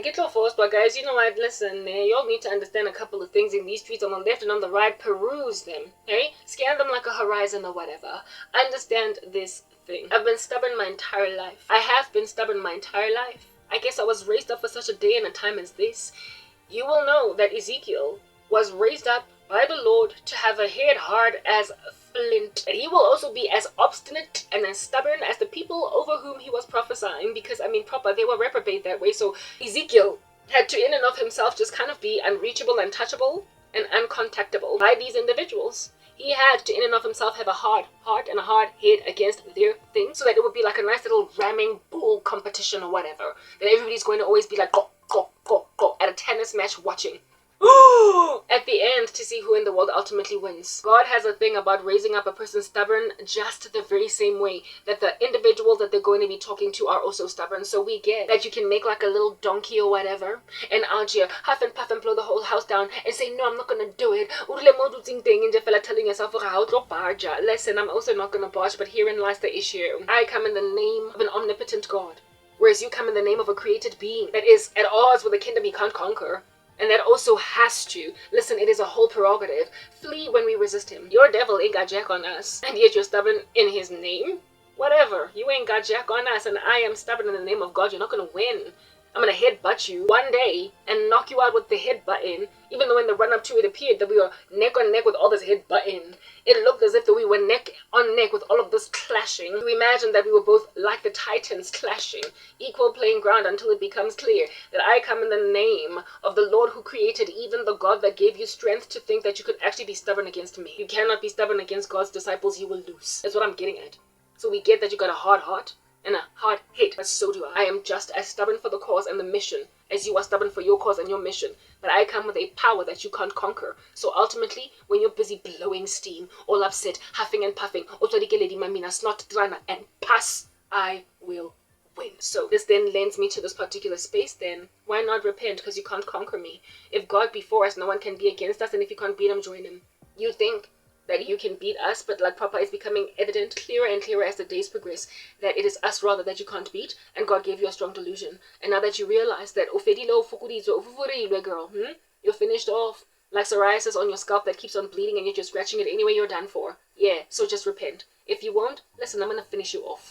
I get your force, but guys, you know what? Listen, y'all need to understand a couple of things in these streets on the left and on the right. Peruse them, okay? Scan them like a horizon or whatever. Understand this thing. I've been stubborn my entire life. I have been stubborn my entire life. I guess I was raised up for such a day and a time as this. You will know that Ezekiel was raised up by the Lord to have a head hard as flint. And he will also be as obstinate and as stubborn as the people over whom he was prophesying, because, I mean, proper, they were reprobate that way. So Ezekiel had to, in and of himself, just kind of be unreachable, untouchable, and uncontactable by these individuals. He had to, in and of himself, have a hard heart and a hard head against their thing, so that it would be like a nice little ramming bull competition or whatever. That everybody's going to always be like, go, go, go, go, at a tennis match watching. At the end, to see who in the world ultimately wins. God has a thing about raising up a person stubborn just the very same way that the individuals that they're going to be talking to are also stubborn. So we get that you can make like a little donkey or whatever and out here huff and puff and blow the whole house down and say, no, I'm not going to do it. And just feel telling yourself, listen, I'm also not going to barge, but herein lies the issue. I come in the name of an omnipotent God, whereas you come in the name of a created being that is at odds with a kingdom he can't conquer. And that also has to, listen, it is a whole prerogative, flee when we resist him. Your devil ain't got jack on us, and yet you're stubborn in his name? Whatever, you ain't got jack on us, and I am stubborn in the name of God. You're not going to win. I'm going to headbutt you one day and knock you out with the headbutt in, even though in the run-up to it appeared that we were neck on neck with all this headbutt in. It looked as if that we were neck on neck with all of this clashing. You imagine that we were both like the Titans clashing, equal playing ground, until it becomes clear that I come in the name of the Lord who created, even the God that gave you strength to think that you could actually be stubborn against me. You cannot be stubborn against God's disciples. You will lose. That's what I'm getting at. So we get that you got a hard heart and a hard head, but so do I. I am just as stubborn for the cause and the mission as you are stubborn for your cause and your mission. But I come with a power that you can't conquer. So ultimately, when you're busy blowing steam, all upset, huffing and puffing, snot drana and pass, I will win. So this then lends me to this particular space then. Why not repent? Because you can't conquer me. If God be for us, no one can be against us, and if you can't beat him, join him. You think that you can beat us, but like Papa, it's becoming evident, clearer and clearer as the days progress, that it is us rather that you can't beat, and God gave you a strong delusion. And now that you realize that girl, you're finished off, like psoriasis on your scalp that keeps on bleeding and you're just scratching it anyway, you're done for. Yeah, so just repent. If you won't, listen, I'm gonna finish you off.